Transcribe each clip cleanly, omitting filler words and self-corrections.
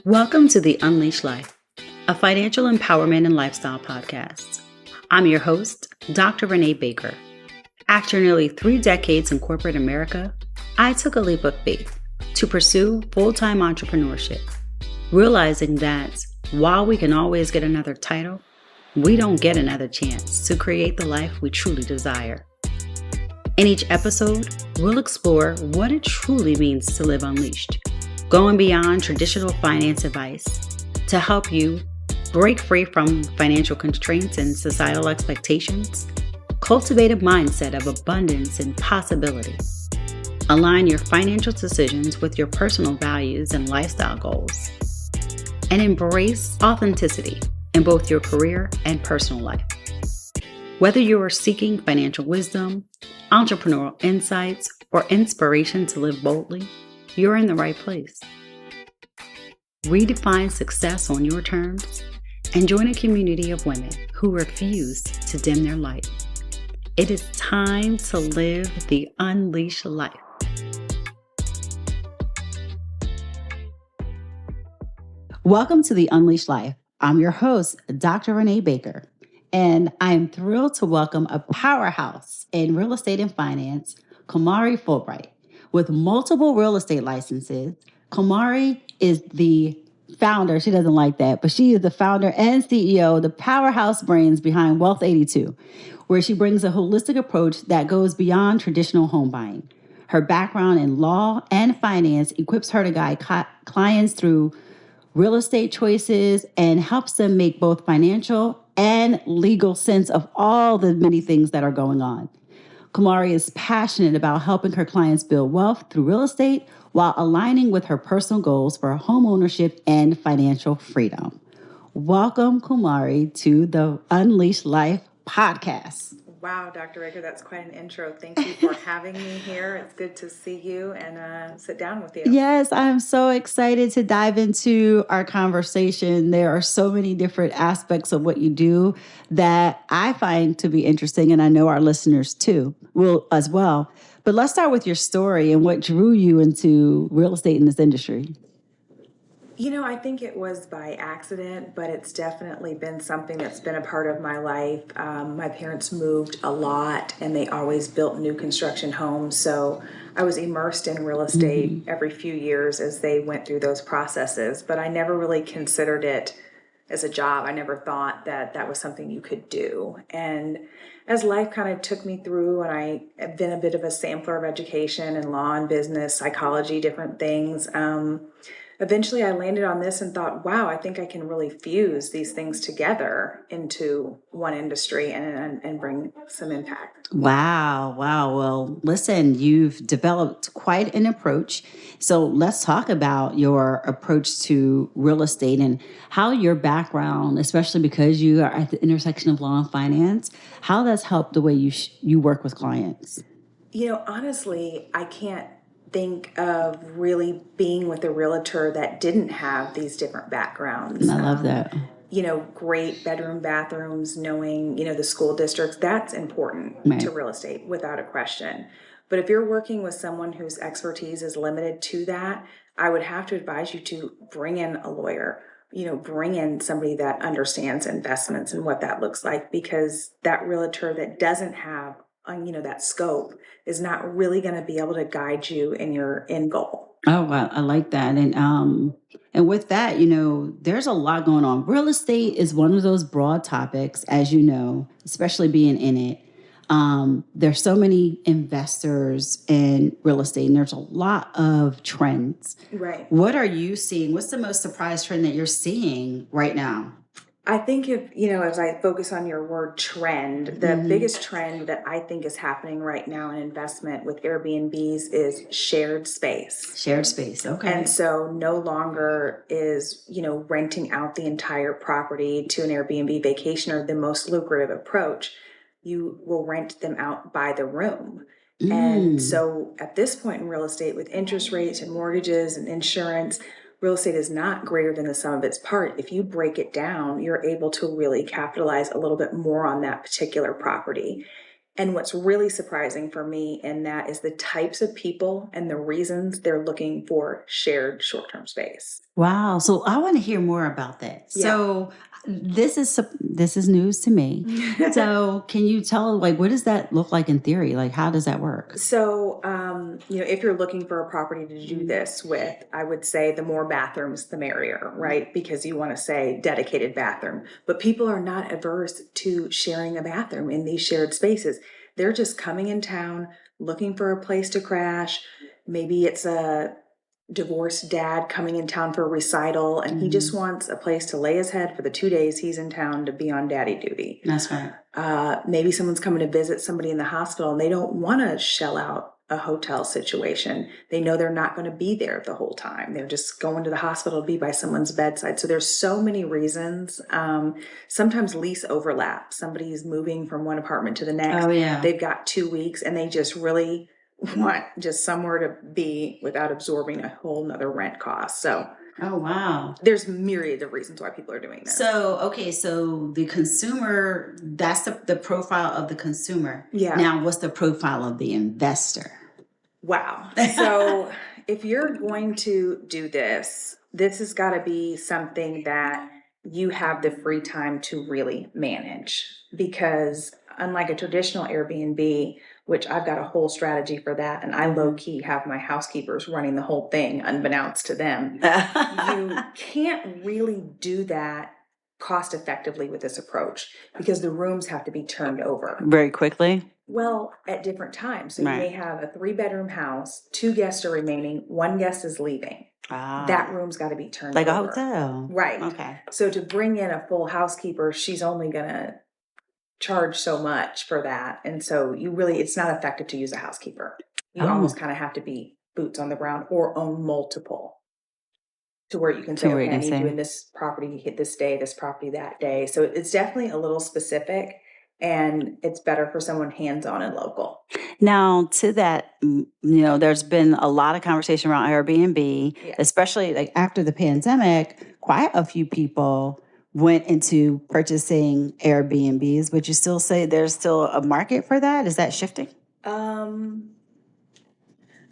Welcome to the Unleash Life, a financial empowerment and lifestyle podcast. I'm your host, Dr. Renée Baker. After nearly 3 decades in corporate America, I took a leap of faith to pursue full-time entrepreneurship, realizing that while we can always get another title, we don't get another chance to create the life we truly desire. In each episode, we'll explore what it truly means to live unleashed, going beyond traditional finance advice to help you break free from financial constraints and societal expectations, cultivate a mindset of abundance and possibility, align your financial decisions with your personal values and lifestyle goals, and embrace authenticity in both your career and personal life. Whether you are seeking financial wisdom, entrepreneurial insights, or inspiration to live boldly, you're in the right place. Redefine success on your terms and join a community of women who refuse to dim their light. It is time to live the unleashed life. Welcome to the Unleashed Life. I'm your host, Dr. Renée Baker, and I am thrilled to welcome a powerhouse in real estate and finance, Kumari Fulbright. With multiple real estate licenses, Kumari is the founder, she doesn't like that, but she is the founder and CEO, the powerhouse brains behind Wealth 82, where she brings a holistic approach that goes beyond traditional home buying. Her background in law and finance equips her to guide clients through real estate choices and helps them make both financial and legal sense of all the many things that are going on. Kumari is passionate about helping her clients build wealth through real estate while aligning with her personal goals for home ownership and financial freedom. Welcome, Kumari, to the Unleashed Life podcast. Wow, Dr. Baker, that's quite an intro. Thank you for having me here. It's good to see you and sit down with you. Yes, I'm so excited to dive into our conversation. There are so many different aspects of what you do that I find to be interesting, and I know our listeners too will as well. But let's start with your story and what drew you into real estate in this industry. You know, I think it was by accident, but it's definitely been something that's been a part of my life. My parents moved a lot and they always built new construction homes. So I was immersed in real estate every few years as they went through those processes, but I never really considered it as a job. I never thought that that was something you could do. And as life kind of took me through, and I have been a bit of a sampler of education and law and business, psychology, different things, eventually I landed on this and thought, wow, I think I can really fuse these things together into one industry and bring some impact. Wow. Well, listen, you've developed quite an approach. So let's talk about your approach to real estate and how your background, especially because you are at the intersection of law and finance, how that's helped the way you work with clients. You know, honestly, I can't think of really being with a realtor that didn't have these different backgrounds. I love that. You know, great bedroom, bathrooms, knowing, the school districts, that's important to real estate without a question. But if you're working with someone whose expertise is limited to that, I would have to advise you to bring in a lawyer, bring in somebody that understands investments and what that looks like, because that realtor that doesn't have that scope is not really going to be able to guide you in your end goal. Oh, wow. I like that. And with that, there's a lot going on. Real estate is one of those broad topics, as you know, especially being in it. There's so many investors in real estate, and there's a lot of trends. Right. What are you seeing? What's the most surprise trend that you're seeing right now? I think as I focus on your word trend, the biggest trend that I think is happening right now in investment with Airbnbs is shared space. Shared space, okay. And so no longer is, renting out the entire property to an Airbnb vacationer the most lucrative approach. You will rent them out by the room. And so at this point in real estate, with interest rates and mortgages and insurance, real estate is not greater than the sum of its part. If you break it down, you're able to really capitalize a little bit more on that particular property. And what's really surprising for me in that is the types of people and the reasons they're looking for shared short-term space. Wow. So I want to hear more about that. Yeah. So this is news to me. So can you tell, like, what does that look like in theory? Like, how does that work? So, if you're looking for a property to do this with, I would say the more bathrooms, the merrier, right? Because you want to say dedicated bathroom. But people are not averse to sharing a bathroom in these shared spaces. They're just coming in town, looking for a place to crash. Maybe it's a divorced dad coming in town for a recital, and he just wants a place to lay his head for the 2 days he's in town to be on daddy duty. That's right. Maybe someone's coming to visit somebody in the hospital and they don't want to shell out a hotel situation. They know they're not going to be there the whole time. They're just going to the hospital to be by someone's bedside. So there's so many reasons. Sometimes lease overlap. Somebody's moving from one apartment to the next. Oh, yeah. They've got 2 weeks and they just really want just somewhere to be without absorbing a whole nother rent cost. So Oh, wow. there's myriad of reasons why people are doing this. So, okay, so the consumer, that's the profile of the consumer. Yeah. Now, what's the profile of the investor? Wow. So if you're going to do this, this has got to be something that you have the free time to really manage, because unlike a traditional Airbnb, which I've got a whole strategy for that, and I low-key have my housekeepers running the whole thing unbeknownst to them, you can't really do that cost effectively with this approach because the rooms have to be turned over Very quickly? well at different times. So you may have a 3-bedroom house, 2 guests are remaining, 1 guest is leaving. That room's got to be turned like over. a hotel. Right. Okay. So to bring in a full housekeeper, she's only going to charge so much for that. And so it's not effective to use a housekeeper. You almost kind of have to be boots on the ground or own multiple to where you can say, okay, I need you in this property, hit this day, this property that day. So it's definitely a little specific, and it's better for someone hands-on and local. Now, to that, there's been a lot of conversation around Airbnb, especially like after the pandemic. Quite a few people went into purchasing Airbnbs. Would you still say there's still a market for that? Is that shifting?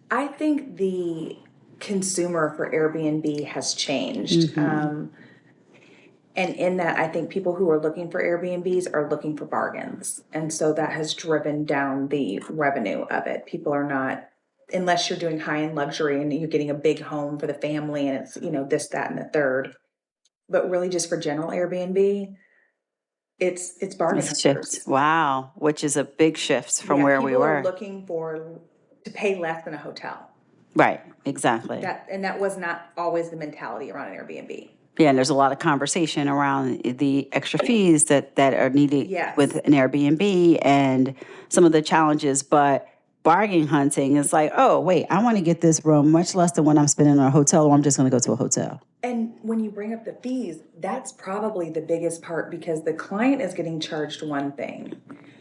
I think the consumer for Airbnb has changed. And in that, I think people who are looking for Airbnbs are looking for bargains. And so that has driven down the revenue of it. People are not, unless you're doing high-end luxury and you're getting a big home for the family and it's, this, that, and the third. But really just for general Airbnb, it's bargain hunters. Wow, which is a big shift from where we were. People are looking to pay less than a hotel. Right, exactly. That was not always the mentality around an Airbnb. Yeah, and there's a lot of conversation around the extra fees that are needed with an Airbnb and some of the challenges. But bargain hunting is like, oh, wait, I want to get this room much less than what I'm spending in a hotel, or I'm just going to go to a hotel. And when you bring up the fees, that's probably the biggest part, because the client is getting charged one thing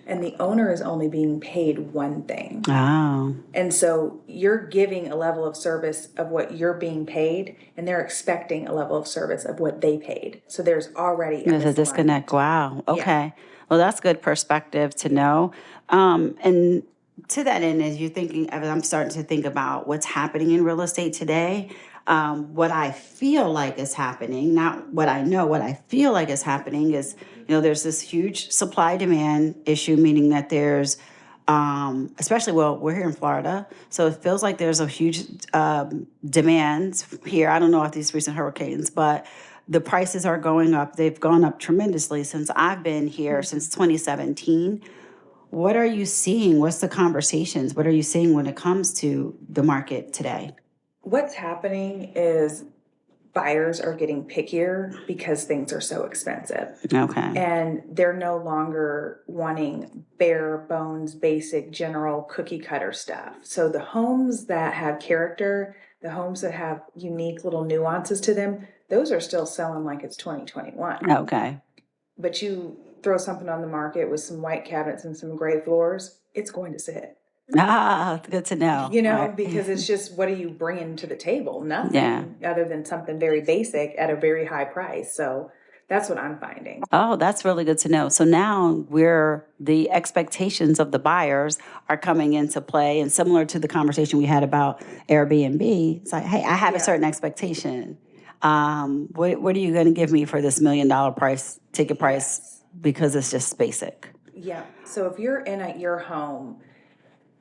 and the owner is only being paid one thing. Oh. And so you're giving a level of service of what you're being paid, and they're expecting a level of service of what they paid. So there's already a disconnect. Wow. Okay. Yeah. Well, that's good perspective to know. And to that end, as I'm starting to think about what's happening in real estate today, what I feel like is happening, not what I know, what I feel like is happening is, there's this huge supply demand issue, meaning that there's, especially, we're here in Florida, so it feels like there's a huge demand here. I don't know if these recent hurricanes, but the prices are going up. They've gone up tremendously since I've been here, since 2017. What are you seeing? What's the conversations? What are you seeing when it comes to the market today? What's happening is buyers are getting pickier because things are so expensive. Okay. And they're no longer wanting bare bones, basic, general cookie cutter stuff. So the homes that have character, the homes that have unique little nuances to them, those are still selling like it's 2021. Okay. But you throw something on the market with some white cabinets and some gray floors, it's going to sit. Good to know. Right. Because it's just, what are you bringing to the table? Nothing other than something very basic at a very high price. So That's what I'm finding. Oh, that's really good to know. So now the expectations of the buyers are coming into play, and similar to the conversation we had about Airbnb, it's like, hey, I have a certain expectation. What are you going to give me for this $1 million ticket price because it's just basic? Yeah. So if you're in your home,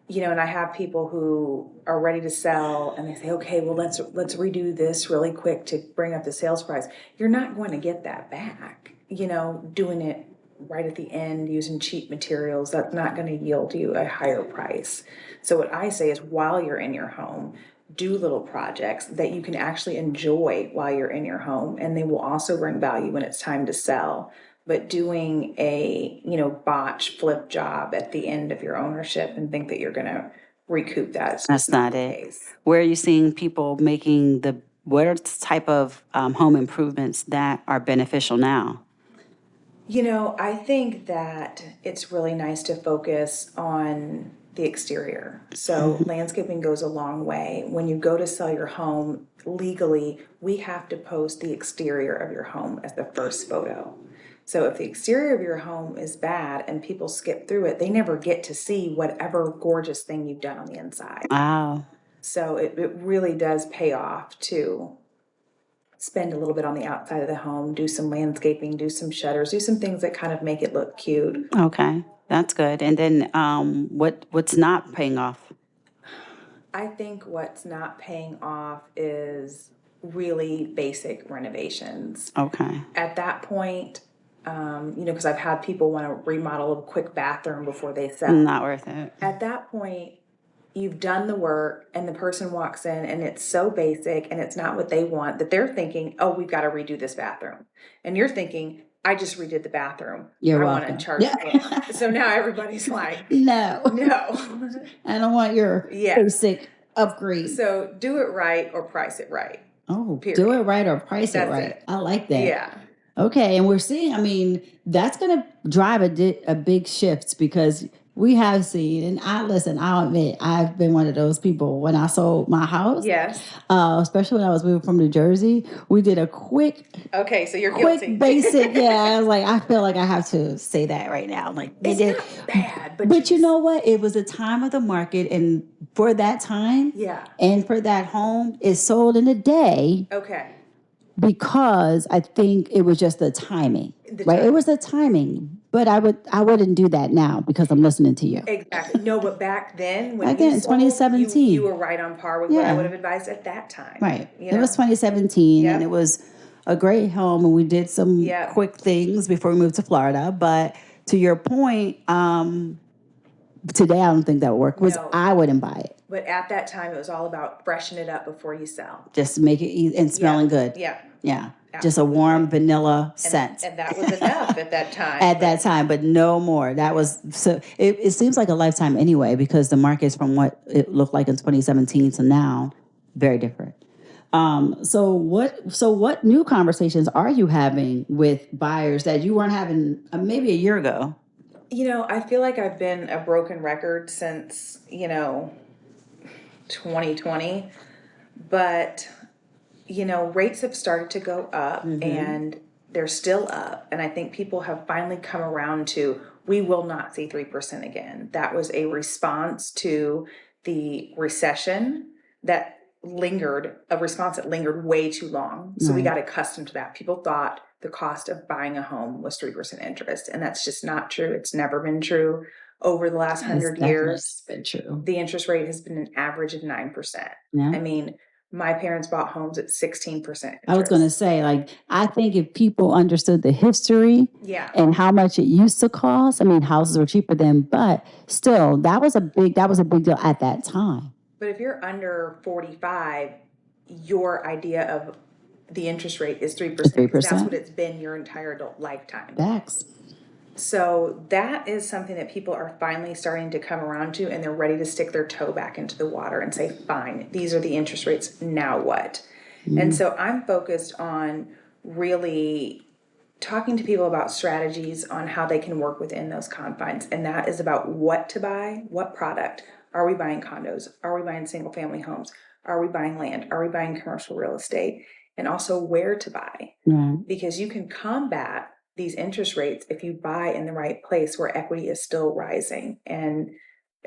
and I have people who are ready to sell and they say, okay, well, let's redo this really quick to bring up the sales price. You're not going to get that back, doing it right at the end using cheap materials. That's not going to yield you a higher price. So what I say is, while you're in your home, do little projects that you can actually enjoy while you're in your home, and they will also bring value when it's time to sell. But doing a botch flip job at the end of your ownership and think that you're going to recoup that's not the it. case. Where are you seeing people making what are the type of home improvements that are beneficial now? I think that it's really nice to focus on the exterior. So landscaping goes a long way. When you go to sell your home, legally, we have to post the exterior of your home as the first photo. So if the exterior of your home is bad and people skip through it, they never get to see whatever gorgeous thing you've done on the inside. Wow. So it really does pay off to spend a little bit on the outside of the home, do some landscaping, do some shutters, do some things that kind of make it look cute. Okay, that's good. And then what's not paying off? I think what's not paying off is really basic renovations. Okay. At that point, because I've had people want to remodel a quick bathroom before they sell. Not worth it. At that point, you've done the work and the person walks in and it's so basic and it's not what they want, that they're thinking, oh, we've got to redo this bathroom. And you're thinking, I just redid the bathroom. You're I welcome. want to charge more. So now everybody's like, no, I don't want your basic upgrade. So do it right or price it right. Oh, period. Do it right or price it right. I like that. Yeah. Okay, and we're seeing, that's going to drive a big shift, because we have seen, and I'll admit, I've been one of those people when I sold my house. Yes. Especially when I was moving from New Jersey, we did a quick. Okay, so you're quick, guilty. Basic. Yeah, I was like, I feel like I have to say that right now. Like, it's not bad, but you know what? It was a time of the market, and for that time, and for that home, it sold in a day. Okay. Because I think it was just the timing, right? It was the timing, but I wouldn't do that now because I'm listening to you. Exactly. No, but back then, when in 2017, you were right on par with what I would have advised at that time. Right. It was 2017, and it was a great home, and we did some quick things before we moved to Florida. But to your point, today I don't think that would work. I wouldn't buy it. But at that time, it was all about freshen it up before you sell. Just make it easy and smelling good. Yeah. Yeah. Absolutely. Just a warm vanilla scent. And that was enough at that time. That time, but no more. That was so. It seems like a lifetime anyway, because the markets from what it looked like in 2017 to now, very different. So what new conversations are you having with buyers that you weren't having maybe a year ago? I feel like I've been a broken record since 2020, but rates have started to go up, and they're still up. And I think people have finally come around to, we will not see 3% again. That was a response to the recession that lingered way too long. So we got accustomed to that. People thought the cost of buying a home was 3% interest, and that's just not true. It's never been true. Over the last 100 years, it's been true. The interest rate has been an average of 9%. Yeah. I mean, my parents bought homes at 16% interest. I was going to say, I think if people understood the history and how much it used to cost, houses were cheaper then, but still, that was a big deal at that time. But if you're under 45, your idea of the interest rate is 3%. 3%. That's what it's been your entire adult lifetime. Facts. So that is something that people are finally starting to come around to, and they're ready to stick their toe back into the water and say, fine, these are the interest rates, now what? And so I'm focused on really talking to people about strategies on how they can work within those confines. And that is about what to buy, what product. Are we buying condos? Are we buying single family homes? Are we buying land? Are we buying commercial real estate? and also where to buy. Right. Because you can combat these interest rates if you buy in the right place where equity is still rising. And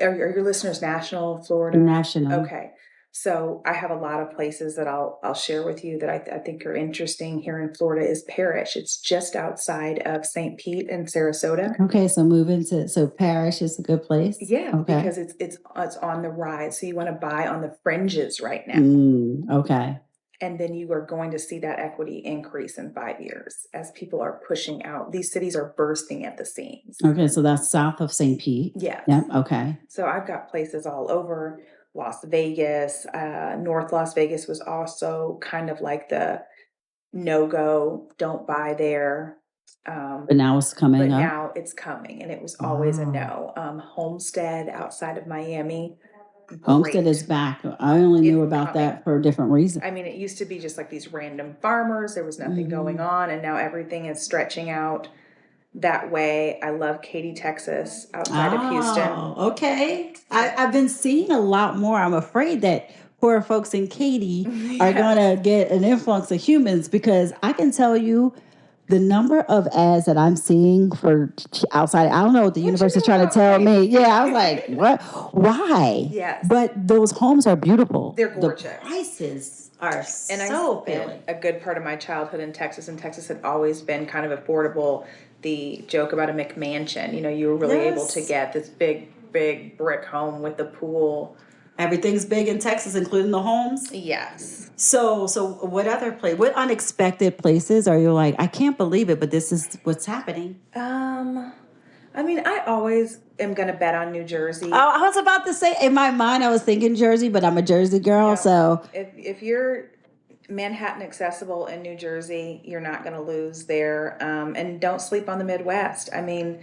are your listeners national, Florida? National. Okay. So I have a lot of places that I'll share with you that I think are interesting here in Florida is Parrish. It's just outside of St. Pete and Sarasota. Okay, so so Parrish is a good place. Yeah, okay. Because it's on the rise. So you want to buy on the fringes right now. Okay. And then you are going to see that equity increase in 5 years as people are pushing out. These cities are bursting at the seams. Okay, so that's south of St. Pete. Yes. Yep. Okay. So I've got places all over Las Vegas. North Las Vegas was also kind of like the no-go, don't buy there. But now it's coming up. Now it's coming, and it was always a no. Homestead outside of Miami. Homestead is back. I only knew about coming. that for a different reason. I mean, it used to be just like these random farmers. There was nothing going on, and now everything is stretching out that way. I love Katy, Texas, outside of Houston. Okay. I've been seeing a lot more. I'm afraid that poor folks in Katy are going to get an influx of humans, because I can tell you the number of ads that I'm seeing for outside. I don't know what the universe is trying to tell me. Yeah, I was like, what? Why? Yes. But those homes are beautiful. They're gorgeous. The prices are And so I spent a good part of my childhood in Texas, and Texas had always been kind of affordable. The joke about a McMansion, you were really able to get this big brick home with the pool. Everything's big in Texas, including the homes. Yes. So what other what unexpected places are you like, I can't believe it, but this is what's happening? I mean, I always am going to bet on New Jersey. Oh, I was about to say, in my mind, I was thinking Jersey, but I'm a Jersey girl, so. If you're Manhattan accessible in New Jersey, you're not going to lose there. And don't sleep on the Midwest. I mean,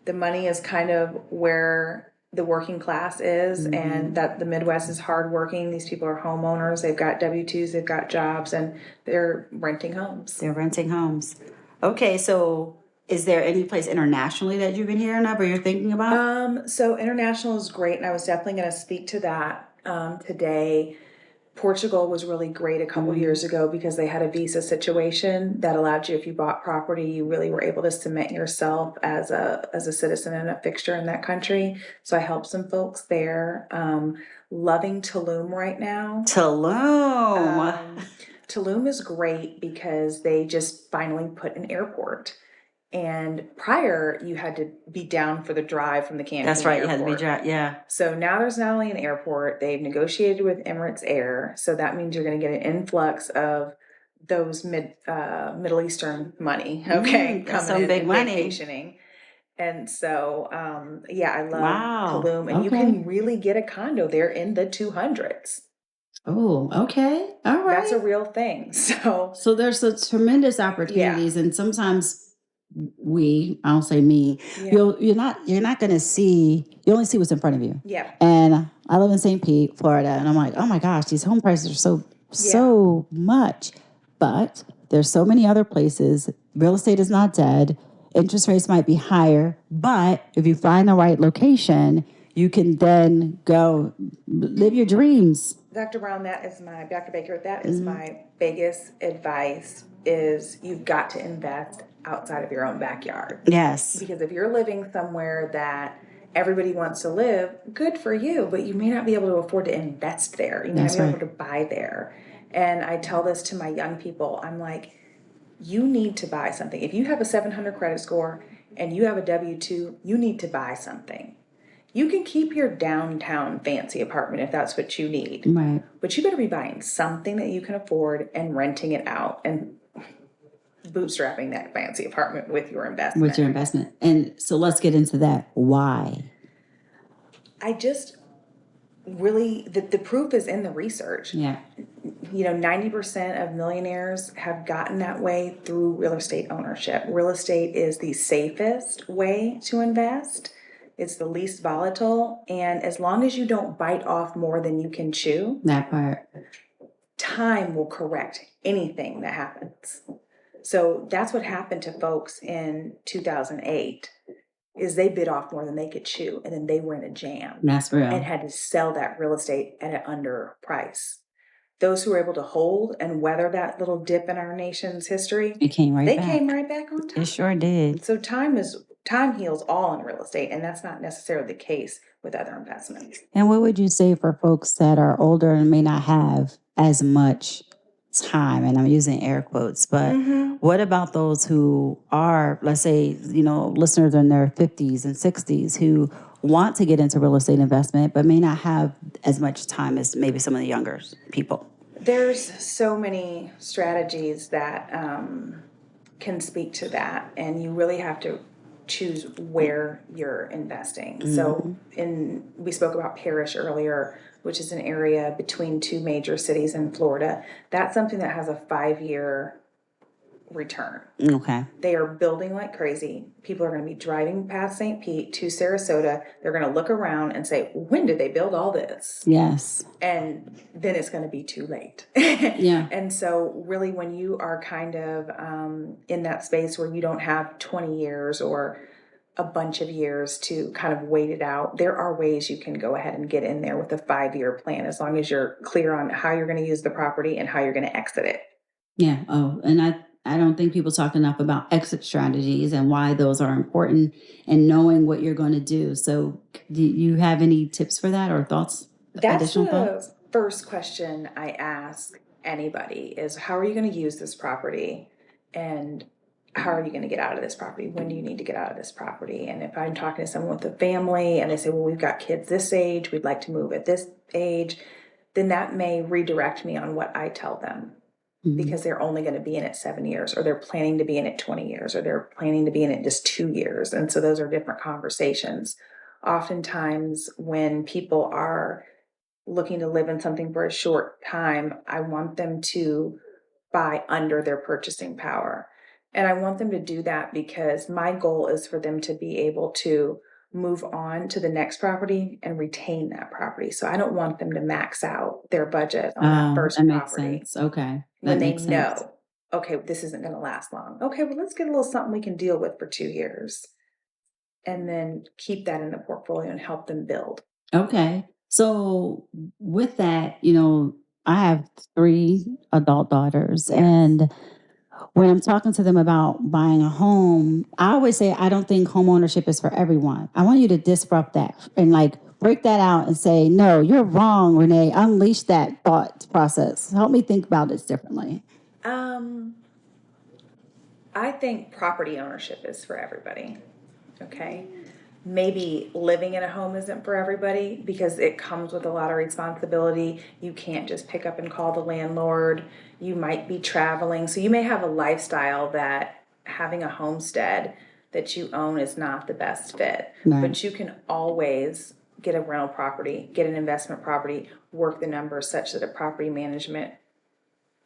the money is kind of where the working class is, and that the Midwest is hardworking. These people are homeowners. They've got W-2s, they've got jobs, and they're renting homes. Okay, so is there any place internationally that you've been hearing of or you're thinking about? So international is great, and I was definitely going to speak to that today. Portugal was really great a couple years ago because they had a visa situation that allowed you, if you bought property, you really were able to cement yourself as a citizen and a fixture in that country. So I helped some folks there. Loving Tulum right now. Tulum is great because they just finally put an airport. And prior, you had to be down for the drive from the Cancun That's right, airport. You had to be drive, yeah. So now there's not only an airport, they've negotiated with Emirates Air, so that means you're going to get an influx of those Middle Eastern money, coming some in big and money. vacationing. And so, I love Tulum, and okay. you can really get a condo there in the 200s. Oh, okay, all right. That's a real thing. So there's a tremendous opportunities, and sometimes I'll say me, you're not going to see, you only see what's in front of you. Yeah. And I live in St. Pete, Florida, and I'm like, oh my gosh, these home prices are so much. But there's so many other places. Real estate is not dead. Interest rates might be higher, but if you find the right location, you can then go live your dreams. Dr. Baker, that is my biggest advice is you've got to invest outside of your own backyard. Yes. Because if you're living somewhere that everybody wants to live, good for you, but you may not be able to afford to invest there. You may not be able to buy there. And I tell this to my young people. I'm like, you need to buy something. If you have a 700 credit score and you have a W-2, you need to buy something. You can keep your downtown fancy apartment if that's what you need. Right. But you better be buying something that you can afford and renting it out and bootstrapping that fancy apartment with your investment. And so let's get into that. Why? I just really, the proof is in the research. Yeah. 90% of millionaires have gotten that way through real estate ownership. Real estate is the safest way to invest. It's the least volatile. And as long as you don't bite off more than you can chew, that part, time will correct anything that happens. So that's what happened to folks in 2008 is they bit off more than they could chew, and then they were in a jam. That's real. And had to sell that real estate at an under price. those who were able to hold and weather that little dip in our nation's history, It came right they back. came right back on top. It sure did. So time heals all in real estate, and that's not necessarily the case with other investments. And what would you say for folks that are older and may not have as much time, and I'm using air quotes, but what about those who are, let's say, listeners in their 50s and 60s who want to get into real estate investment, but may not have as much time as maybe some of the younger people? There's so many strategies that can speak to that, and you really have to choose where you're investing. So we spoke about Parrish earlier, which is an area between two major cities in Florida. That's something that has a 5-year return. Okay. They are building like crazy. People are going to be driving past St. Pete to Sarasota. They're going to look around and say, when did they build all this? Yes. And then it's going to be too late. Yeah. And so really when you are kind of in that space where you don't have 20 years or a bunch of years to kind of wait it out, there are ways you can go ahead and get in there with a 5-year plan, as long as you're clear on how you're going to use the property and how you're going to exit it. Yeah. Oh, and I don't think people talk enough about exit strategies and why those are important and knowing what you're going to do. So do you have any tips for that or thoughts? That's the first question I ask anybody is, how are you going to use this property? And how are you going to get out of this property? When do you need to get out of this property? And if I'm talking to someone with a family and they say, well, we've got kids this age, we'd like to move at this age, then that may redirect me on what I tell them. Because they're only going to be in it 7 years, or they're planning to be in it 20 years, or they're planning to be in it just 2 years. And so those are different conversations. Oftentimes when people are looking to live in something for a short time, I want them to buy under their purchasing power. And I want them to do that because my goal is for them to be able to move on to the next property and retain that property. So I don't want them to max out their budget on that first that property. Makes sense. Okay. When they know, okay, this isn't going to last long. Okay, well, let's get a little something we can deal with for 2 years. And then keep that in the portfolio and help them build. Okay. So with that, I have 3 adult daughters. Yes. And when I'm talking to them about buying a home, I always say, I don't think home ownership is for everyone. I want you to disrupt that and break that out and say, no, you're wrong, Renee. Unleash that thought process. Help me think about this differently. I think property ownership is for everybody. Okay. Maybe living in a home isn't for everybody because it comes with a lot of responsibility. You can't just pick up and call the landlord. You might be traveling. So you may have a lifestyle that having a homestead that you own is not the best fit. Right. But you can always get a rental property, get an investment property, work the numbers such that a property management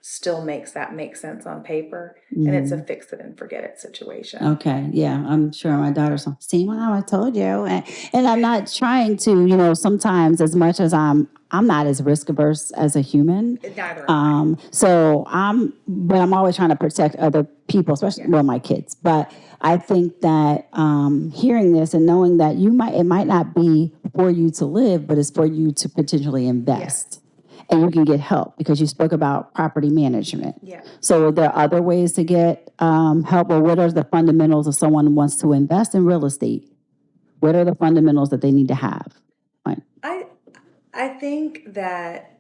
still makes that make sense on paper. And it's a fix it and forget it situation. Okay. Yeah. I'm sure my daughter's like, see, Mom, I told you. And I'm not trying to, sometimes as much as I'm not as risk averse as a human. Neither am I. But I'm always trying to protect other people, especially my kids. But I think that hearing this and knowing that it might not be for you to live, but it's for you to potentially invest. Yeah. And you can get help because you spoke about property management. Yeah. So are there other ways to get help, or what are the fundamentals if someone who wants to invest in real estate? What are the fundamentals that they need to have? Right. I think that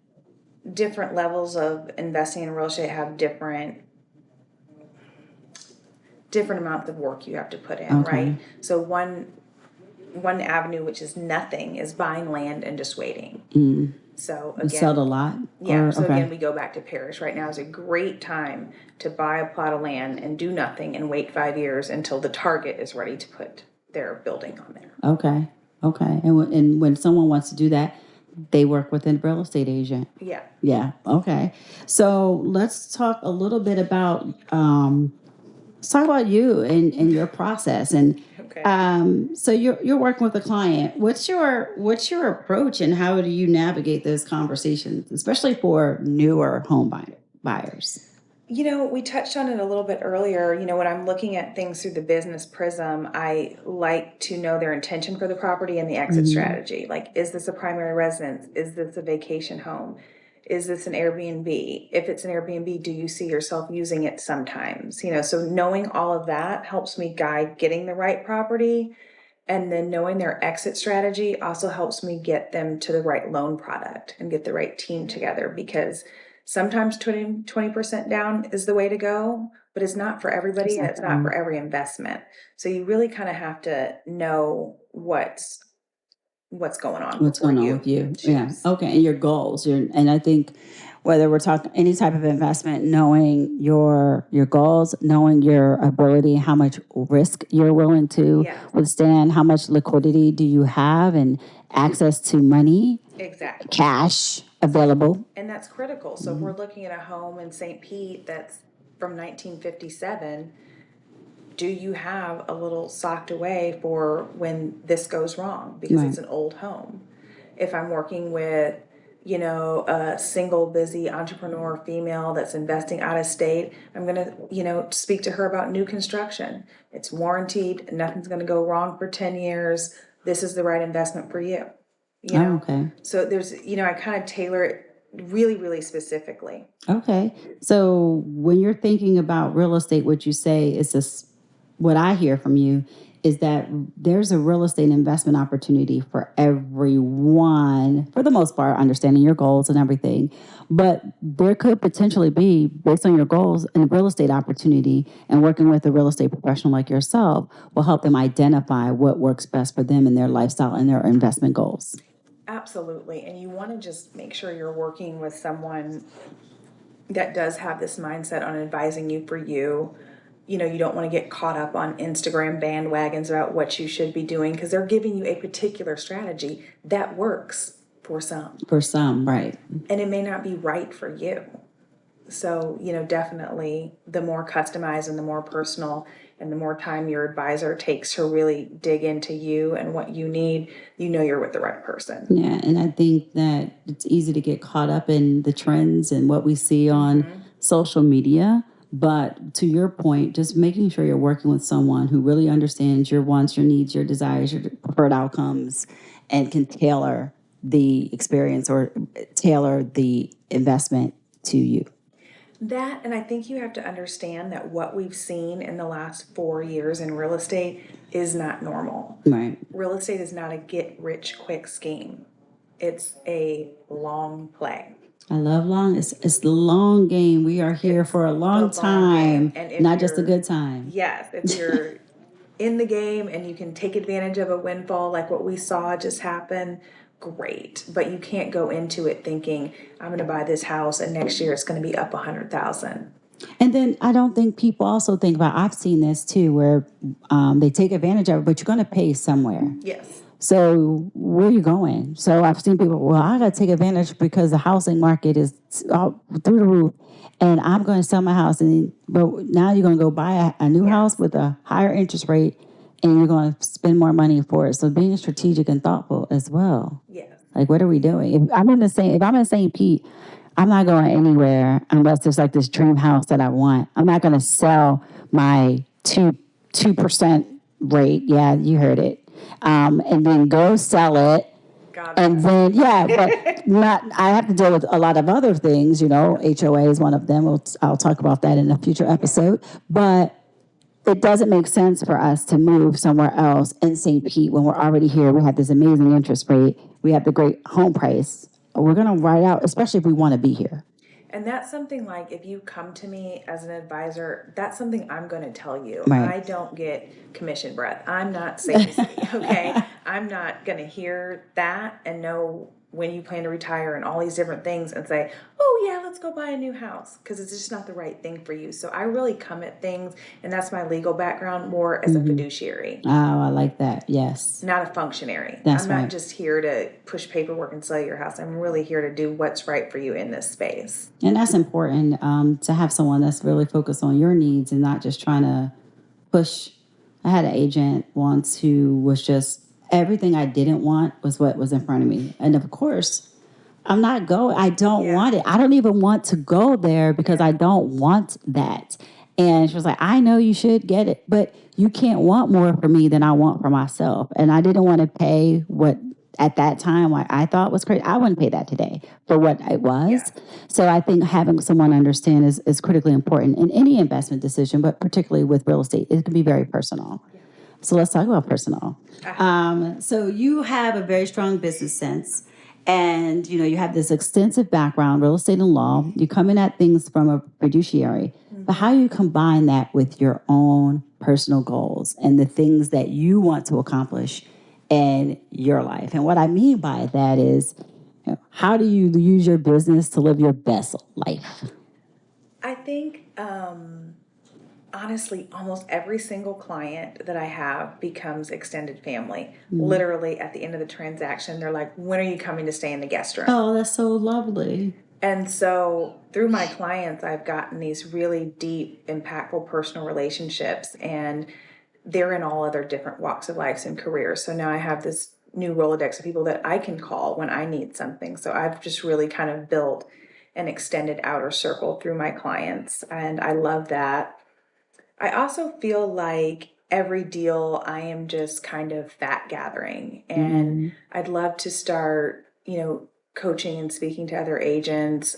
different levels of investing in real estate have different amounts of work you have to put in, right? So one avenue, which is nothing, is buying land and just waiting. So again, you sell a lot? Yeah. Again, we go back to Parrish. Right now is a great time to buy a plot of land and do nothing and wait 5 years until the target is ready to put their building on there. Okay. And when someone wants to do that, they work with a real estate agent. Yeah. Yeah. Okay. So let's talk a little bit about you and your process. And so you're working with a client. What's your approach and how do you navigate those conversations, especially for newer home buyers? We touched on it a little bit earlier. When I'm looking at things through the business prism, I like to know their intention for the property and the exit strategy. Like, is this a primary residence? Is this a vacation home? Is this an Airbnb? If it's an Airbnb, do you see yourself using it sometimes? So knowing all of that helps me guide getting the right property. And then knowing their exit strategy also helps me get them to the right loan product and get the right team together, because sometimes 20% down is the way to go, but it's not for everybody and it's not for every investment. So you really kind of have to know what's going on. What's going on with you? Yeah. Okay. And your goals. And I think whether we're talking any type of investment, knowing your goals, knowing your ability, how much risk you're willing to withstand, how much liquidity do you have, and access to money, exactly, cash available. And that's critical. So if we're looking at a home in St. Pete that's from 1957, do you have a little socked away for when this goes wrong? Because it's an old home. If I'm working with, a single busy entrepreneur female that's investing out of state, I'm going to, speak to her about new construction. It's warranted. Nothing's going to go wrong for 10 years. This is the right investment for you. Okay. So there's, I kind of tailor it really, really specifically. Okay. So when you're thinking about real estate, what you say is this, what I hear from you is that there's a real estate investment opportunity for everyone, for the most part, understanding your goals and everything. But there could potentially be, based on your goals, a real estate opportunity, and working with a real estate professional like yourself will help them identify what works best for them and their lifestyle and their investment goals. Absolutely. And you want to just make sure you're working with someone that does have this mindset on advising you for you. You don't want to get caught up on Instagram bandwagons about what you should be doing, because they're giving you a particular strategy that works for some. For some, right. And it may not be right for you. So, definitely the more customized and the more personal and the more time your advisor takes to really dig into you and what you need, you're with the right person. Yeah, and I think that it's easy to get caught up in the trends and what we see on social media. But to your point, just making sure you're working with someone who really understands your wants, your needs, your desires, your preferred outcomes, and can tailor the experience or tailor the investment to you. That, and I think you have to understand that what we've seen in the last 4 years in real estate is not normal. Right. Real estate is not a get-rich-quick scheme. It's a long play. I love long. It's the long game. We are here for a long time, and not just a good time. Yes, if you're in the game and you can take advantage of a windfall like what we saw just happen, great. But you can't go into it thinking, I'm going to buy this house and next year it's going to be up 100,000. And then I don't think people also think about, I've seen this too, where they take advantage of it, but you're going to pay somewhere. Yes. So where are you going? So I've seen people, well, I got to take advantage because the housing market is through the roof, and I'm going to sell my house. But now you're going to go buy a new house with a higher interest rate, and you're going to spend more money for it. So being strategic and thoughtful as well. Yes. Like, what are we doing? If I'm in St. Pete, I'm not going anywhere unless there's like this dream house that I want. I'm not going to sell my 2% rate. Yeah, you heard it. And then go sell it. And then, but I have to deal with a lot of other things, HOA is one of them. I'll talk about that in a future episode. But it doesn't make sense for us to move somewhere else in St. Pete when we're already here. We have this amazing interest rate. We have the great home price. We're going to ride out, especially if we want to be here. And that's something like, if you come to me as an advisor, that's something I'm going to tell you. Right. I don't get commission breath. I'm not salesy, okay? I'm not going to hear that and know when you plan to retire and all these different things and say, oh yeah, let's go buy a new house, because it's just not the right thing for you. So I really come at things, and that's my legal background, more as a fiduciary. Oh, I like that. Yes. Not a functionary. That's I'm not just here to push paperwork and sell your house. I'm really here to do what's right for you in this space. And that's important, to have someone that's really focused on your needs and not just trying to push. I had an agent once who was just, everything I didn't want was what was in front of me. And of course, I'm not going. I don't want it. I don't even want to go there because I don't want that. And she was like, I know you should get it, but you can't want more for me than I want for myself. And I didn't want to pay what at that time, what I thought was crazy, I wouldn't pay that today for what it was. Yeah. So I think having someone understand is critically important in any investment decision, but particularly with real estate. It can be very personal. Yeah. So let's talk about personal. So you have a very strong business sense, and you have this extensive background, real estate and law. You come in at things from a fiduciary, but how you combine that with your own personal goals and the things that you want to accomplish in your life. And what I mean by that is, how do you use your business to live your best life? I think, honestly, almost every single client that I have becomes extended family. Literally, at the end of the transaction, they're like, when are you coming to stay in the guest room? Oh, that's so lovely. And so through my clients, I've gotten these really deep, impactful personal relationships, and they're in all other different walks of life and careers. So now I have this new Rolodex of people that I can call when I need something. So I've just really kind of built an extended outer circle through my clients, and I love that. I also feel like every deal I am just kind of fat gathering, and I'd love to start, coaching and speaking to other agents,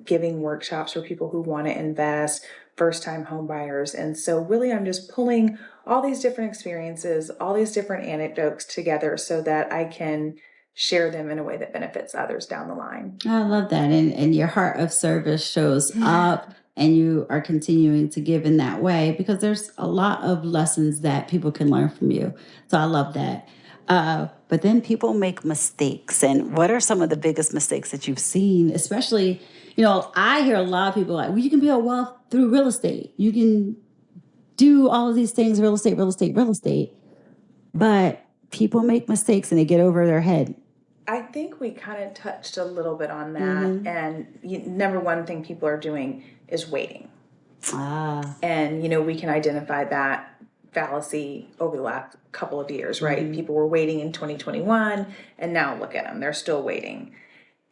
giving workshops for people who want to invest, first time home buyers. And so really I'm just pulling all these different experiences, all these different anecdotes together so that I can share them in a way that benefits others down the line. I love that. And your heart of service shows up, and you are continuing to give in that way because there's a lot of lessons that people can learn from you. So I love that. But then people make mistakes. And what are some of the biggest mistakes that you've seen? Especially, I hear a lot of people like, well, you can build wealth through real estate. You can do all of these things, real estate, real estate, real estate. But people make mistakes and they get over their head. I think we kind of touched a little bit on that. And number one thing people are doing is waiting. And, we can identify that fallacy over the last couple of years, right? People were waiting in 2021, and now look at them. They're still waiting.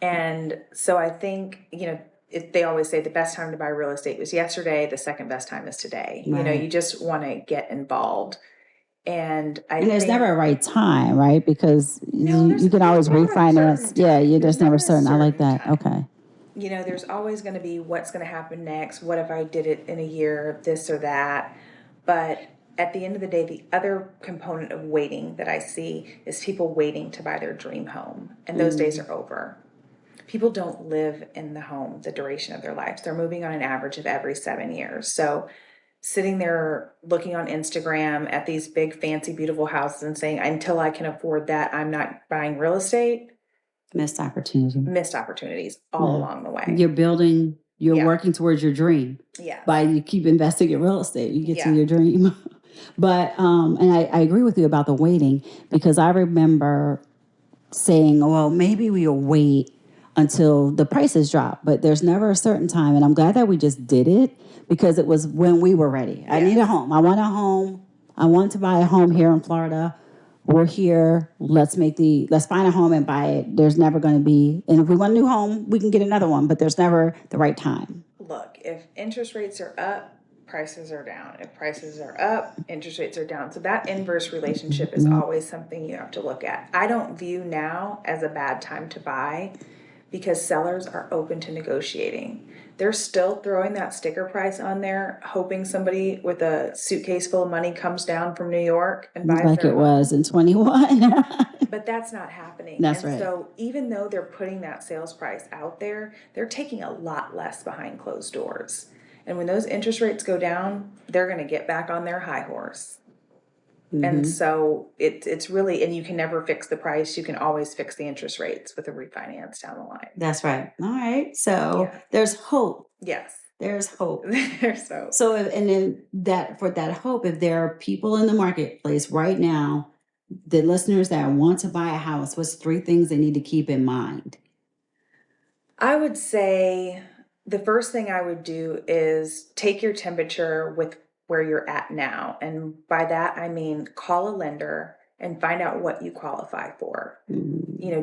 And so I think, they always say the best time to buy real estate was yesterday. The second best time is today. Right. You just want to get involved. And there's never a right time, right? Because No, you can always refinance. Yeah, you're just never certain. I like that. time. Okay. There's always going to be what's going to happen next. What if I did it in a year, this or that? But at the end of the day, the other component of waiting that I see is people waiting to buy their dream home. And those days are over. People don't live in the home the duration of their lives. They're moving on an average of every 7 years. So sitting there looking on Instagram at these big, fancy, beautiful houses and saying, until I can afford that, I'm not buying real estate. Missed opportunities all along the way. You're working towards your dream. Yeah. By you keep investing in real estate, you get to your dream. But, and I agree with you about the waiting, because I remember saying, well, maybe we'll wait until the prices drop, but there's never a certain time. And I'm glad that we just did it, because it was when we were ready. I need a home. I want a home. I want to buy a home here in Florida. We're here. Let's find a home and buy it. There's never going to be, and if we want a new home, we can get another one, but there's never the right time. Look, if interest rates are up, prices are down. If prices are up, interest rates are down. So that inverse relationship is always something you have to look at. I don't view now as a bad time to buy, because sellers are open to negotiating. They're still throwing that sticker price on there, hoping somebody with a suitcase full of money comes down from New York and buys like their it home. was in 21. But that's not happening. That's right. So even though they're putting that sales price out there, they're taking a lot less behind closed doors. And when those interest rates go down, they're going to get back on their high horse. And so it's really, and you can never fix the price. You can always fix the interest rates with a refinance down the line. That's right. All right. So there's hope. Yes. There's hope. There's hope. So, and then for that hope, if there are people in the marketplace right now, the listeners that want to buy a house, what's 3 things they need to keep in mind? I would say the first thing I would do is take your temperature with where you're at now. And by that, I mean, call a lender and find out what you qualify for.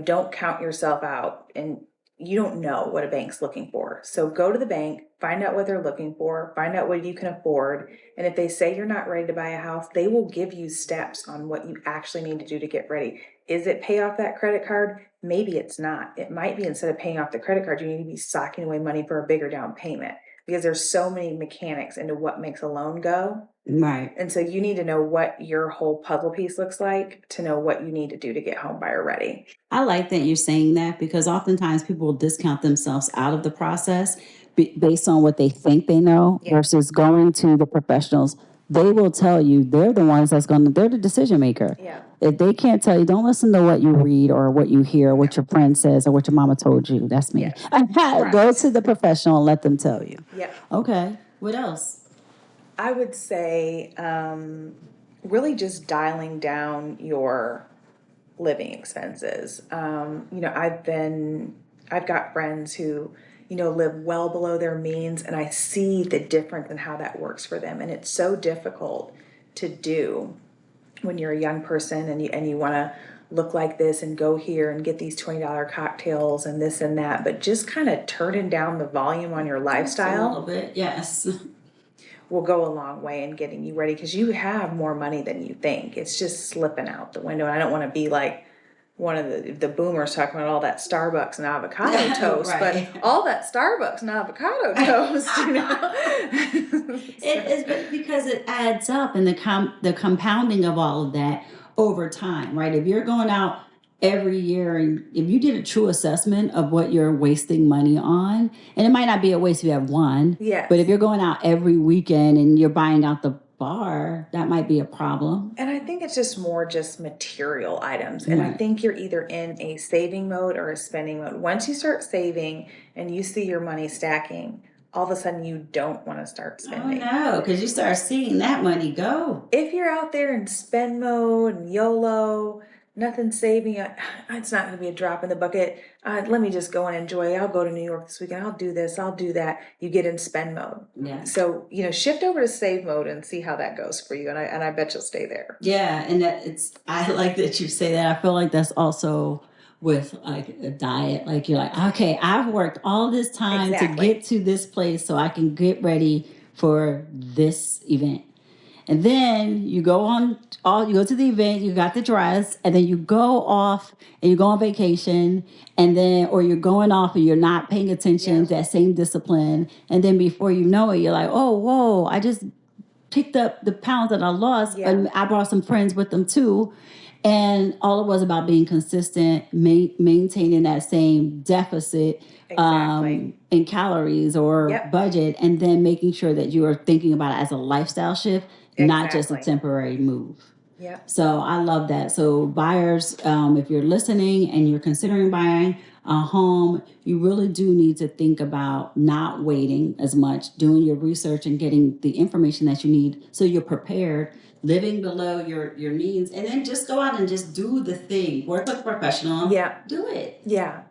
Don't count yourself out, and you don't know what a bank's looking for. So go to the bank, find out what they're looking for, find out what you can afford. And if they say you're not ready to buy a house, they will give you steps on what you actually need to do to get ready. Is it pay off that credit card? Maybe it's not. It might be instead of paying off the credit card, you need to be socking away money for a bigger down payment because there's so many mechanics into what makes a loan go. Right. And so you need to know what your whole puzzle piece looks like to know what you need to do to get home buyer ready. I like that you're saying that because oftentimes people will discount themselves out of the process based on what they think they know versus going to the professionals. They will tell you they're the ones they're the decision maker. Yeah. If they can't tell you, don't listen to what you read or what you hear, or what your friend says or what your mama told you. That's me. Right. Go to the professional and let them tell you. Yeah. Okay. What else? I would say really just dialing down your living expenses. I've got friends who, live well below their means, and I see the difference in how that works for them. And it's so difficult to do when you're a young person and you want to look like this and go here and get these $20 cocktails and this and that, but just kind of turning down the volume on your lifestyle. A little bit, yes. Will go a long way in getting you ready because you have more money than you think. It's just slipping out the window. And I don't want to be like one of the boomers talking about all that Starbucks and avocado toast, right. But all that Starbucks and avocado toast, It's because it adds up, and the compounding of all of that over time, right? If you're going out every year and if you did a true assessment of what you're wasting money on, and it might not be a waste if you have one, but if you're going out every weekend and you're buying out the bar, that might be a problem. And I think it's just more just material items. And I think you're either in a saving mode or a spending mode. Once you start saving and you see your money stacking, all of a sudden you don't want to start spending. Oh no, because you start seeing that money go. If you're out there in spend mode and YOLO, nothing saving, it's not going to be a drop in the bucket. Let me just go and enjoy. I'll go to New York this weekend. I'll do this. I'll do that. You get in spend mode. Yeah. So, shift over to save mode and see how that goes for you. And I bet you'll stay there. Yeah. And I like that you say that. I feel like that's also with like a diet. Like you're like, okay, I've worked all this time to get to this place so I can get ready for this event. And then you go to the event, you got the dress, and then you go off and you go on vacation, or you're going off and you're not paying attention to that same discipline. And then before you know it, you're like, oh, whoa, I just picked up the pounds that I lost, and I brought some friends with them too. And all it was about being consistent, maintaining that same deficit in calories or budget, and then making sure that you are thinking about it as a lifestyle shift, not just a temporary move. Yeah. So I love that. So buyers, if you're listening and you're considering buying a home, you really do need to think about not waiting as much, doing your research and getting the information that you need so you're prepared, living below your needs, and then just go out and just do the thing. Work with a professional. Yeah. Do it. Yeah.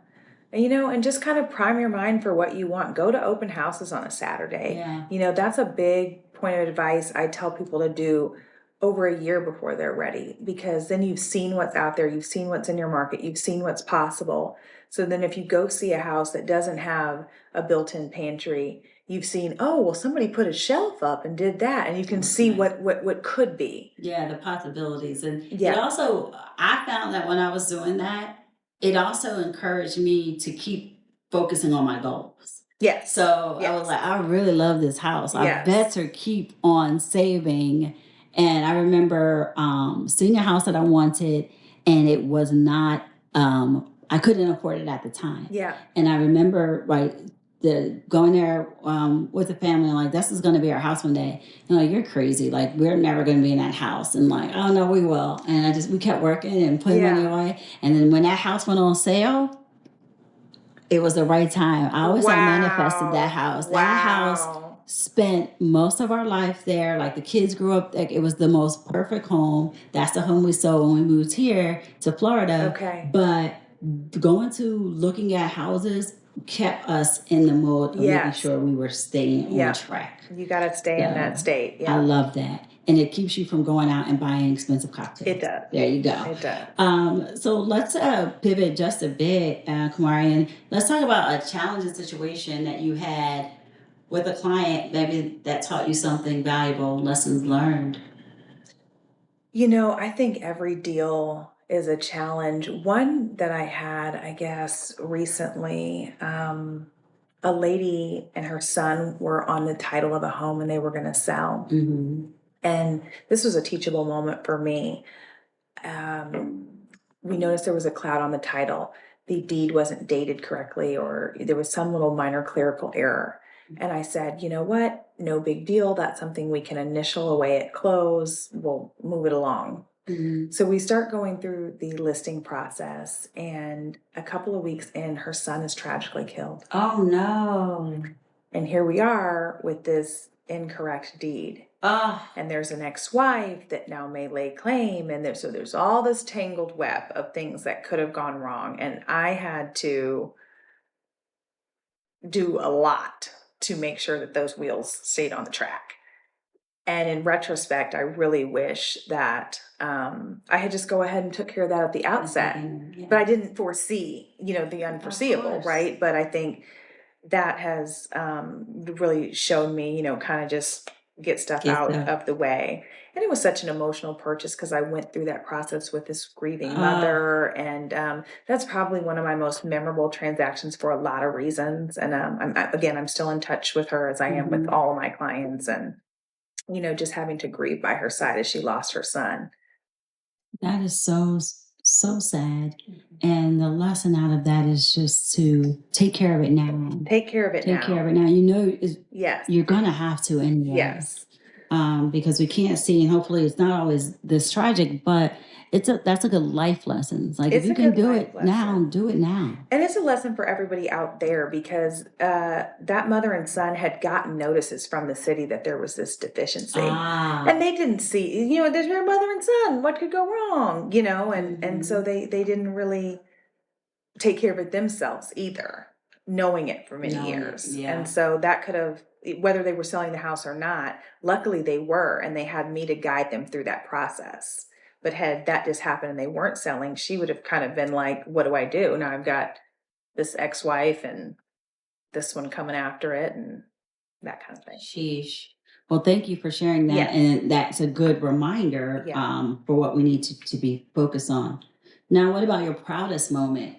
And just kind of prime your mind for what you want. Go to open houses on a Saturday. Yeah. That's a big point of advice I tell people to do over a year before they're ready, because then you've seen what's out there, you've seen what's in your market, you've seen what's possible. So then if you go see a house that doesn't have a built-in pantry, you've seen, oh, well, somebody put a shelf up and did that, and you can see what could be. Yeah, the possibilities. And it also, I found that when I was doing that, it also encouraged me to keep focusing on my goals. Yes. So I was like, I really love this house. I better keep on saving. And I remember seeing a house that I wanted, and it was not, I couldn't afford it at the time. Yeah. And I remember, going there with the family, like, this is going to be our house one day. And like, you're crazy. Like, we're never going to be in that house. And like, oh no, we will. And we kept working and putting money away. And then when that house went on sale, it was the right time. I always have manifested that house. That house spent most of our life there. Like, the kids grew up, like, it was the most perfect home. That's the home we sold when we moved here to Florida. Okay. But looking at houses kept us in the mode of making sure we were staying on track. You got to stay in that state. Yeah. I love that. And it keeps you from going out and buying expensive cocktails. It does. There you go. It does. So let's pivot just a bit, Kumari, and let's talk about a challenging situation that you had with a client, maybe that taught you something valuable, lessons learned. I think every deal is a challenge. One that I had, I guess, recently, a lady and her son were on the title of a home and they were going to sell. Mm-hmm. And this was a teachable moment for me. We noticed there was a cloud on the title. The deed wasn't dated correctly, or there was some little minor clerical error. And I said, you know what? No big deal. That's something we can initial away at close. We'll move it along. Mm-hmm. So we start going through the listing process, and a couple of weeks in, her son is tragically killed. Oh, no. And here we are with this incorrect deed. And there's an ex-wife that now may lay claim, and there's all this tangled web of things that could have gone wrong. And I had to do a lot to make sure that those wheels stayed on the track. And in retrospect, I really wish that I had just go ahead and took care of that at the outset. Yeah. But I didn't foresee, the unforeseeable, right? But I think that has really shown me, kind of just get stuff out of the way. And it was such an emotional purchase because I went through that process with this grieving mother. And that's probably one of my most memorable transactions for a lot of reasons. And I'm still in touch with her as I am with all of my clients. And just having to grieve by her side as she lost her son. That is so sad. And the lesson out of that is just to take care of it now. Take care of it now. Take care of it now. Yes. You're going to have to anyway. Yes. Because we can't see, and hopefully it's not always this tragic, but that's a good life lesson. Like, if you can do it now, do it now. And it's a lesson for everybody out there, because that mother and son had gotten notices from the city that there was this deficiency. And they didn't see, there's your mother and son, what could go wrong, and so they didn't really take care of it themselves either, knowing it for many years. Yeah. And so that could have, whether they were selling the house or not, luckily they were, and they had me to guide them through that process. But had that just happened and they weren't selling, she would have kind of been like, what do I do? Now I've got this ex-wife and this one coming after it and that kind of thing. Sheesh. Well, thank you for sharing that. Yeah. And that's a good reminder for what we need to be focused on. Now, what about your proudest moment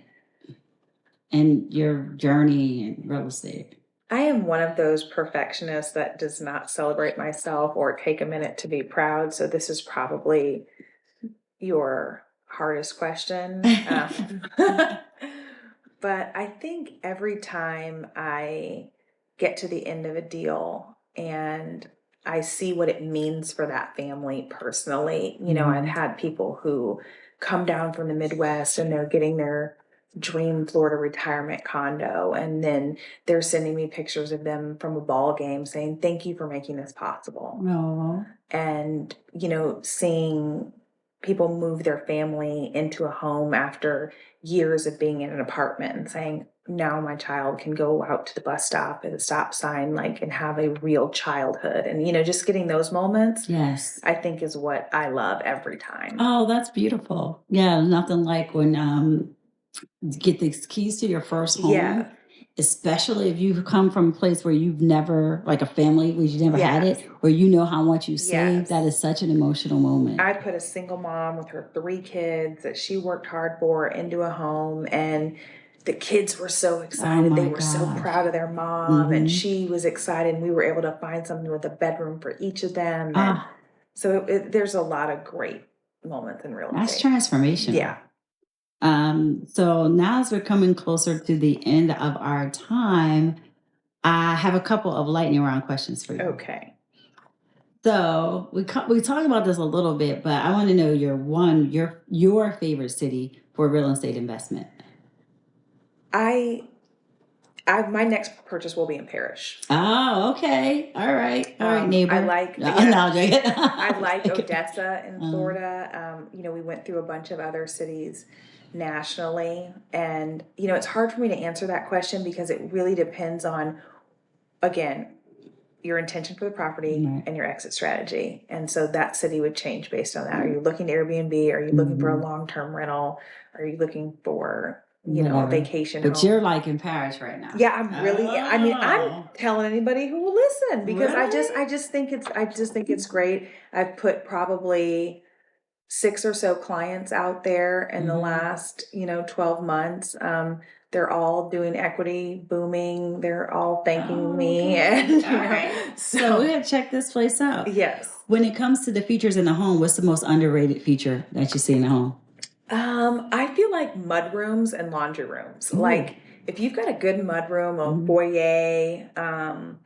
in your journey in real estate? I am one of those perfectionists that does not celebrate myself or take a minute to be proud. So this is probably your hardest question. But I think every time I get to the end of a deal and I see what it means for that family personally, I've had people who come down from the Midwest and they're getting their dream Florida retirement condo, and then they're sending me pictures of them from a ball game saying, thank you for making this possible. Aww. And, seeing people move their family into a home after years of being in an apartment and saying, now my child can go out to the bus stop at a stop sign, and have a real childhood. And, just getting those moments, yes, I think is what I love every time. Oh, that's beautiful. Yeah. Nothing like when, get the keys to your first home, especially if you come from a place where you've never, like a family where you never had it, or how much you saved. That is such an emotional moment. I put a single mom with her 3 kids that she worked hard for into a home, and the kids were so excited. They were so proud of their mom, and she was excited, and we were able to find something with a bedroom for each of them. And so there's a lot of great moments in real estate. That's transformational. Yeah. So now as we're coming closer to the end of our time, I have a couple of lightning round questions for you. Okay. So we talked about this a little bit, but I want to know your favorite city for real estate investment. My next purchase will be in Parrish. Oh, okay. All right, neighbor. I like I like Odessa in Florida. We went through a bunch of other cities nationally, and it's hard for me to answer that question because it really depends on, again, your intention for the property and your exit strategy. And so that city would change based on that. Are you looking to Airbnb? Are you looking for a long-term rental? Are you looking for a vacation home? But you're like in Paris right now. Yeah, I'm really. I'm telling anybody who will listen because I just think it's great. I've put probably 6 or so clients out there in the last, 12 months. They're all doing equity booming. They're all thanking me. And, All right. So we got to check this place out. Yes. When it comes to the features in the home, what's the most underrated feature that you see in the home? I feel like mud rooms and laundry rooms. Ooh. Like if you've got a good mud room, a foyer, and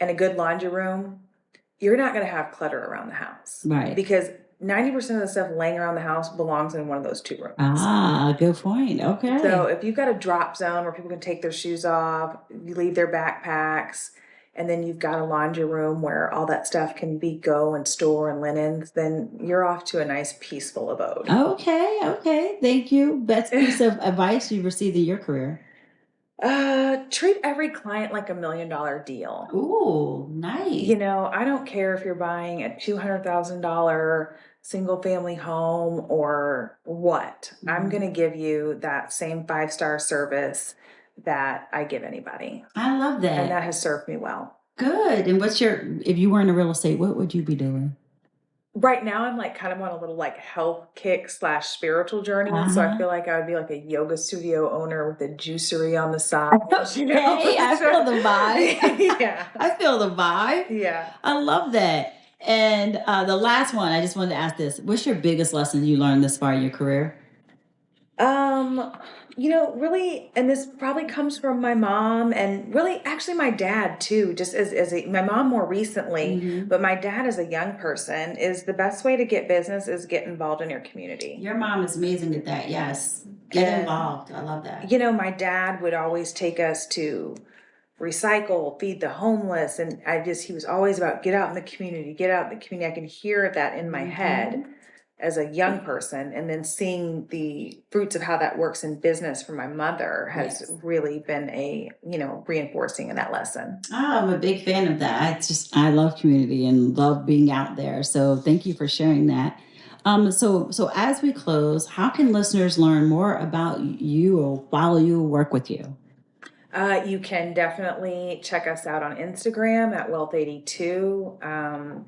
a good laundry room, you're not going to have clutter around the house. Right. Because 90% of the stuff laying around the house belongs in one of those 2 rooms. Ah, good point. Okay. So if you've got a drop zone where people can take their shoes off, you leave their backpacks, and then you've got a laundry room where all that stuff can go and store and linens, then you're off to a nice, peaceful abode. Okay. Thank you. Best piece of advice you've received in your career? Treat every client like $1 million deal. Ooh, nice. I don't care if you're buying a $200,000 single family home or what. I'm going to give you that same 5-star service that I give anybody. I love that. And that has served me well. Good. And if you weren't in real estate, what would you be doing? Right now, I'm kind of on a little health kick / spiritual journey. So I feel like I would be like a yoga studio owner with a juicery on the side. Okay, I feel the vibe. Yeah. I feel the vibe. Yeah. I love that. And the last one, I just wanted to ask this. What's your biggest lesson you learned this far in your career? Really, and this probably comes from my mom and really actually my dad too, just my mom more recently, but my dad as a young person is the best way to get business is get involved in your community. Your mom is amazing at that. Yes. Get involved. I love that. My dad would always take us to recycle, feed the homeless. And he was always about get out in the community. I can hear that in my head as a young person, and then seeing the fruits of how that works in business for my mother has really been reinforcing in that lesson. Oh, I'm a big fan of that. I love community and love being out there. So thank you for sharing that. So as we close, how can listeners learn more about you or follow you or work with you? You can definitely check us out on Instagram at Wealth82.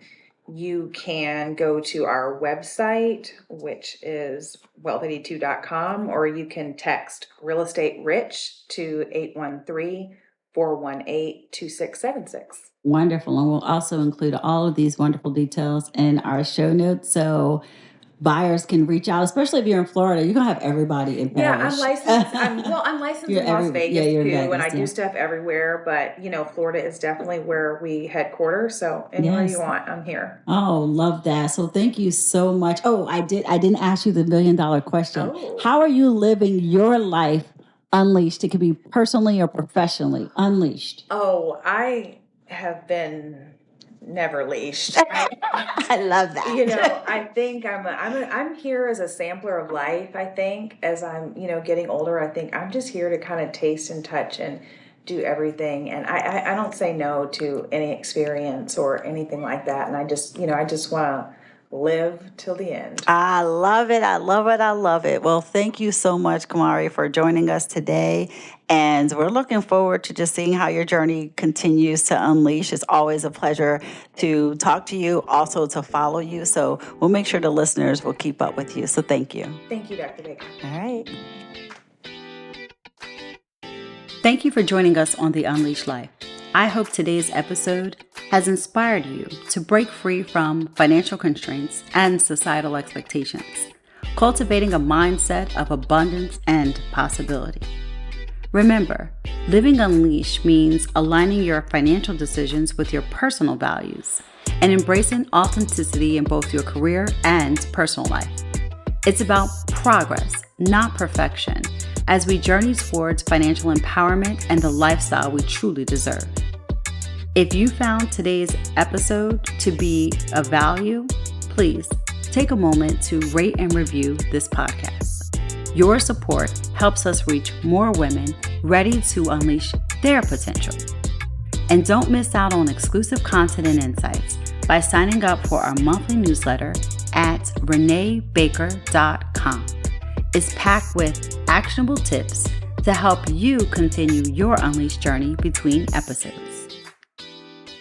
You can go to our website, which is wealth82.com, or you can text Real Estate Rich to 813-418-2676. Wonderful. And we'll also include all of these wonderful details in our show notes. So buyers can reach out, especially if you're in Florida. You're going to have everybody in Paris. Yeah, I'm licensed. I'm licensed in Las Vegas too, Vegas, and I do stuff everywhere. But Florida is definitely where we headquarters. So anywhere you want, I'm here. Oh, love that. So thank you so much. Oh, I didn't ask you the $1 million question. Oh. How are you living your life unleashed? It could be personally or professionally unleashed. Oh, I have been never leashed. I love that. I think I'm here as a sampler of life. I think as I'm, getting older, I think I'm just here to kind of taste and touch and do everything. And I don't say no to any experience or anything like that. And I just want to live till the end. I love it. Well, thank you so much, Kumari, for joining us today. And we're looking forward to just seeing how your journey continues to unleash. It's always a pleasure to talk to you, also to follow you. So we'll make sure the listeners will keep up with you. So thank you. Thank you, Dr. Baker. All right. Thank you for joining us on The Unleashed Life. I hope today's episode has inspired you to break free from financial constraints and societal expectations, cultivating a mindset of abundance and possibility. Remember, living unleashed means aligning your financial decisions with your personal values and embracing authenticity in both your career and personal life. It's about progress, not perfection, as we journey towards financial empowerment and the lifestyle we truly deserve. If you found today's episode to be of value, please take a moment to rate and review this podcast. Your support helps us reach more women ready to unleash their potential. And don't miss out on exclusive content and insights by signing up for our monthly newsletter at reneebaker.com. It's packed with actionable tips to help you continue your unleashed journey between episodes.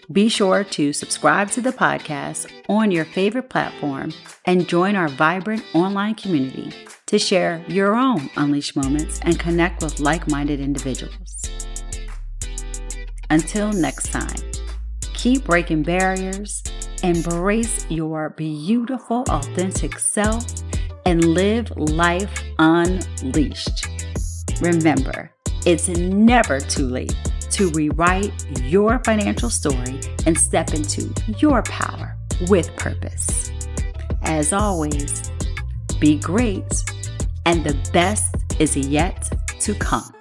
Be sure to subscribe to the podcast on your favorite platform and join our vibrant online community to share your own Unleash moments and connect with like-minded individuals. Until next time, keep breaking barriers, embrace your beautiful, authentic self, and live life unleashed. Remember, it's never too late to rewrite your financial story and step into your power with purpose. As always, be great, and the best is yet to come.